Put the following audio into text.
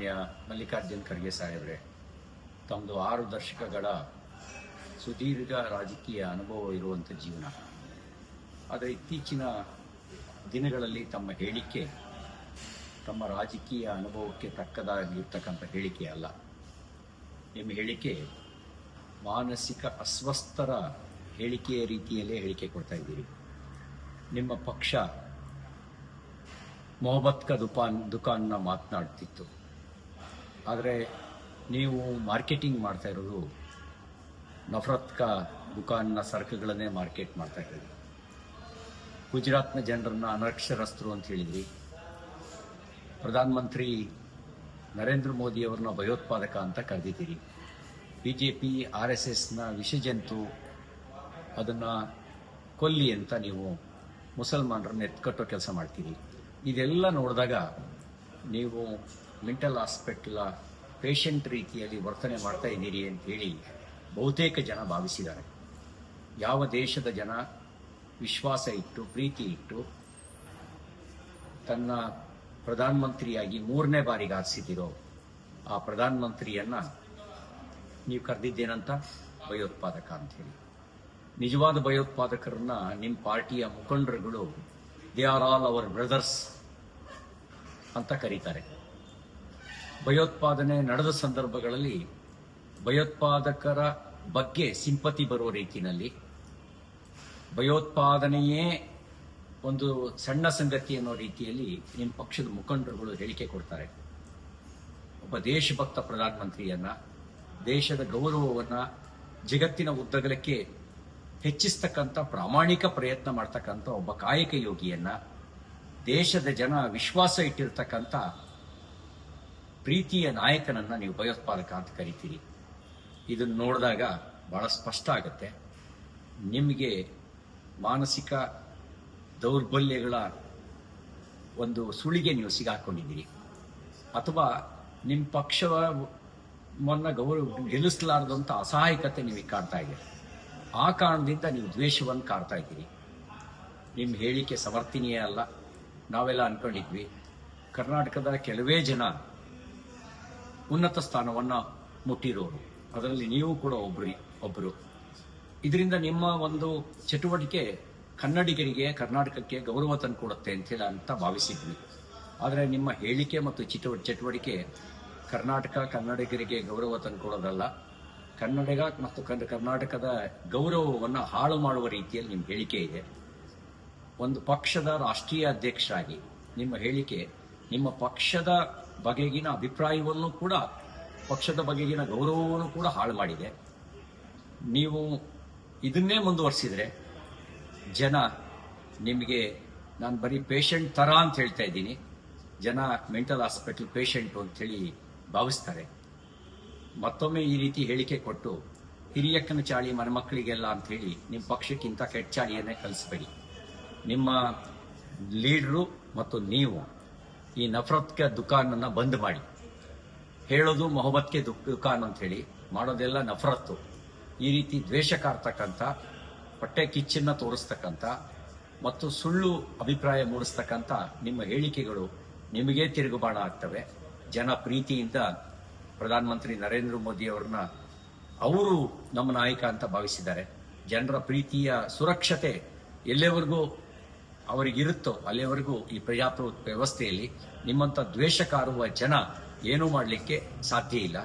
ಸನ್ಮಾನ್ಯ ಮಲ್ಲಿಕಾರ್ಜುನ್ ಖರ್ಗೆ ಸಾಹೇಬ್ರೆ, ತಮ್ಮದು 6 ದಶಕಗಳ ಸುದೀರ್ಘ ರಾಜಕೀಯ ಅನುಭವ ಇರುವಂಥ ಜೀವನ. ಆದರೆ ಇತ್ತೀಚಿನ ದಿನಗಳಲ್ಲಿ ತಮ್ಮ ಹೇಳಿಕೆ ತಮ್ಮ ರಾಜಕೀಯ ಅನುಭವಕ್ಕೆ ತಕ್ಕದಾಗಿರ್ತಕ್ಕಂಥ ಹೇಳಿಕೆ ಅಲ್ಲ. ನಿಮ್ಮ ಹೇಳಿಕೆ ಮಾನಸಿಕ ಅಸ್ವಸ್ಥರ ಹೇಳಿಕೆಯ ರೀತಿಯಲ್ಲೇ ಹೇಳಿಕೆ ಕೊಡ್ತಾ ಇದ್ದೀರಿ. ನಿಮ್ಮ ಪಕ್ಷ ಮೊಹಬ್ಬತ್ ಕಾ ದುಕಾನ್ನ ಮಾತನಾಡ್ತಿತ್ತು, ಆದರೆ ನೀವು ಮಾರ್ಕೆಟಿಂಗ್ ಮಾಡ್ತಾ ಇರೋದು ನಫರತ್ ಕಾ ದುಕಾನ್ನ ಸರಕುಗಳನ್ನೇ ಮಾರ್ಕೆಟ್ ಮಾಡ್ತಾ ಇದ್ದೀರಿ. ಗುಜರಾತ್ನ ಜನರನ್ನ ಅನಕ್ಷರಸ್ಥರು ಅಂತ ಹೇಳಿದ್ರಿ. ಪ್ರಧಾನಮಂತ್ರಿ ನರೇಂದ್ರ ಮೋದಿ ಅವರನ್ನ ಭಯೋತ್ಪಾದಕ ಅಂತ ಕರೆದಿದ್ದೀರಿ. ಬಿಜೆಪಿ RSSನ ವಿಷಜಂತು, ಅದನ್ನು ಕೊಲ್ಲಿ ಅಂತ ನೀವು ಮುಸಲ್ಮಾನರನ್ನ ಎತ್ಕಟ್ಟೋ ಕೆಲಸ ಮಾಡ್ತೀರಿ. ಇದೆಲ್ಲ ನೋಡಿದಾಗ ನೀವು ಮೆಂಟಲ್ ಹಾಸ್ಪಿಟಲ್ ಪೇಷಂಟ್ ರೀತಿಯಲ್ಲಿ ವರ್ತನೆ ಮಾಡ್ತಾ ಇದ್ದೀರಿ ಅಂತ ಹೇಳಿ ಬಹುತೇಕ ಜನ ಭಾವಿಸಿದ್ದಾರೆ. ಯಾವ ದೇಶದ ಜನ ವಿಶ್ವಾಸ ಇಟ್ಟು ಪ್ರೀತಿ ಇಟ್ಟು ತನ್ನ ಪ್ರಧಾನಮಂತ್ರಿಯಾಗಿ 3ನೇ ಬಾರಿಗೆ ಆರಿಸಿದಿರೋ ಆ ಪ್ರಧಾನಮಂತ್ರಿಯನ್ನ ನೀವು ಕರೆದಿದ್ದೇನಂತ ಭಯೋತ್ಪಾದಕ ಅಂತ ಹೇಳಿ. ನಿಜವಾದ ಭಯೋತ್ಪಾದಕರನ್ನ ನಿಮ್ಮ ಪಾರ್ಟಿಯ ಮುಖಂಡರುಗಳು they are all our brothers ಅಂತ ಕರೀತಾರೆ. ಭಯೋತ್ಪಾದನೆ ನಡೆದ ಸಂದರ್ಭಗಳಲ್ಲಿ ಭಯೋತ್ಪಾದಕರ ಬಗ್ಗೆ ಸಿಂಪತಿ ಬರುವ ರೀತಿಯಲ್ಲಿ ಭಯೋತ್ಪಾದನೆಯೇ ಒಂದು ಸಣ್ಣ ಸಂಗತಿ ಅನ್ನೋ ರೀತಿಯಲ್ಲಿ ನಿಮ್ಮ ಪಕ್ಷದ ಮುಖಂಡರುಗಳು ಹೇಳಿಕೆ ಕೊಡ್ತಾರೆ. ಒಬ್ಬ ದೇಶಭಕ್ತ ಪ್ರಧಾನಮಂತ್ರಿಯನ್ನ, ದೇಶದ ಗೌರವವನ್ನ ಜಗತ್ತಿನ ಉದ್ದಗಲಕ್ಕೆ ಹೆಚ್ಚಿಸ್ತಕ್ಕಂಥ ಪ್ರಾಮಾಣಿಕ ಪ್ರಯತ್ನ ಮಾಡ್ತಕ್ಕಂಥ ಒಬ್ಬ ಕಾಯಕ ಯೋಗಿಯನ್ನ, ದೇಶದ ಜನ ವಿಶ್ವಾಸ ಇಟ್ಟಿರ್ತಕ್ಕಂಥ ಪ್ರೀತಿಯ ನಾಯಕನನ್ನ ನೀವು ಭಯೋತ್ಪಾದಕ ಅಂತ ಕರಿತೀರಿ. ಇದನ್ನು ನೋಡಿದಾಗ ಬಹಳ ಸ್ಪಷ್ಟ ಆಗುತ್ತೆ ನಿಮಗೆ ಮಾನಸಿಕ ದೌರ್ಬಲ್ಯಗಳ ಒಂದು ಸುಳಿಗೆ ನೀವು ಸಿಗಾಕೊಂಡಿದ್ದೀರಿ, ಅಥವಾ ನಿಮ್ಮ ಪಕ್ಷವನ್ನ ಗೆಲ್ಲಿಸಲಾರದಂಥ ಅಸಹಾಯಕತೆ ನಿಮಗೆ ಕಾಡ್ತಾ ಇದೆ. ಆ ಕಾರಣದಿಂದ ನೀವು ದ್ವೇಷವನ್ನು ಕಾಡ್ತಾ ಇದ್ದೀರಿ. ನಿಮ್ಮ ಹೇಳಿಕೆ ಸಮರ್ಥನೀಯ ಅಲ್ಲ. ನಾವೆಲ್ಲ ಅನ್ಕೊಂಡಿದ್ವಿ ಕರ್ನಾಟಕದ ಕೆಲವೇ ಜನ ಉನ್ನತ ಸ್ಥಾನವನ್ನು ಮುಟ್ಟಿರೋರು, ಅದರಲ್ಲಿ ನೀವು ಕೂಡ ಒಬ್ಬರು. ಇದರಿಂದ ನಿಮ್ಮ ಒಂದು ಚಟುವಟಿಕೆ ಕನ್ನಡಿಗರಿಗೆ, ಕರ್ನಾಟಕಕ್ಕೆ ಗೌರವ ತಂದುಕೊಡುತ್ತೆ ಅಂತ ಭಾವಿಸಿದ್ವಿ. ಆದರೆ ನಿಮ್ಮ ಹೇಳಿಕೆ ಮತ್ತು ಚಟುವಟಿಕೆ ಕನ್ನಡಿಗರಿಗೆ ಗೌರವ ತಂದುಕೊಡೋದಲ್ಲ, ಕನ್ನಡಿಗ ಮತ್ತು ಕರ್ನಾಟಕದ ಗೌರವವನ್ನು ಹಾಳು ಮಾಡುವ ರೀತಿಯಲ್ಲಿ ನಿಮ್ಮ ಹೇಳಿಕೆ ಇದೆ. ಒಂದು ಪಕ್ಷದ ರಾಷ್ಟ್ರೀಯ ಅಧ್ಯಕ್ಷರಾಗಿ ನಿಮ್ಮ ಹೇಳಿಕೆ ನಿಮ್ಮ ಪಕ್ಷದ ಬಗೆಗಿನ ಅಭಿಪ್ರಾಯವನ್ನು ಕೂಡ, ಪಕ್ಷದ ಬಗೆಗಿನ ಗೌರವವನ್ನು ಕೂಡ ಹಾಳು ಮಾಡಿದೆ. ನೀವು ಇದನ್ನೇ ಮುಂದುವರಿಸಿದ್ರೆ ಜನ ನಿಮಗೆ, ನಾನು ಬರೀ ಪೇಷಂಟ್ ತರ ಅಂತ ಹೇಳ್ತಾ ಇದ್ದೀನಿ, ಜನ ಮೆಂಟಲ್ ಹಾಸ್ಪಿಟಲ್ ಪೇಷಂಟು ಅಂತೇಳಿ ಭಾವಿಸ್ತಾರೆ. ಮತ್ತೊಮ್ಮೆ ಈ ರೀತಿ ಹೇಳಿಕೆ ಕೊಟ್ಟು ಹಿರಿಯಕ್ಕನ ಚಾಳಿ ಮನೆಮಕ್ಕಳಿಗೆಲ್ಲ ಅಂತ ಹೇಳಿ ನಿಮ್ಮ ಪಕ್ಷಕ್ಕಿಂತ ಕೆಟ್ಟ ಚಾಳಿಯನ್ನೇ ಕಲಿಸಬೇಡಿ. ನಿಮ್ಮ ಲೀಡ್ರು ಮತ್ತು ನೀವು ಈ ನಫರತ್ ಕೆ ದುಕಾನನ್ನ ಬಂದ್ ಮಾಡಿ. ಹೇಳೋದು ಮೊಹಬ್ಬತ್ ಕೆ ದುಕಾನ್ ಅಂತ ಹೇಳಿ, ಮಾಡೋದೆಲ್ಲ ನಫರತ್ತು. ಈ ರೀತಿ ದ್ವೇಷ ಕಾರ್ತಕ್ಕಂಥ, ಹೊಟ್ಟೆ ಕಿಚ್ಚನ್ನ ತೋರಿಸ್ತಕ್ಕಂಥ ಮತ್ತು ಸುಳ್ಳು ಅಭಿಪ್ರಾಯ ಮೂಡಿಸ್ತಕ್ಕಂಥ ನಿಮ್ಮ ಹೇಳಿಕೆಗಳು ನಿಮಗೇ ತಿರುಗುಬಾಣ ಆಗ್ತವೆ. ಜನ ಪ್ರೀತಿಯಿಂದ ಪ್ರಧಾನಮಂತ್ರಿ ನರೇಂದ್ರ ಮೋದಿ ಅವರನ್ನ ಅವರು ನಮ್ಮ ನಾಯಕ ಅಂತ ಭಾವಿಸಿದ್ದಾರೆ. ಜನರ ಪ್ರೀತಿಯ ಸುರಕ್ಷತೆ ಎಲ್ಲಿವರೆಗೂ ಅವರಿಗಿರುತ್ತೋ ಅಲ್ಲಿವರೆಗೂ ಈ ಪ್ರಜಾಪ್ರಭುತ್ವ ವ್ಯವಸ್ಥೆಯಲ್ಲಿ ನಿಮ್ಮಂಥ ದ್ವೇಷ ಕಾರುವ ಜನ ಏನೂ ಮಾಡಲಿಕ್ಕೆ ಸಾಧ್ಯ ಇಲ್ಲ.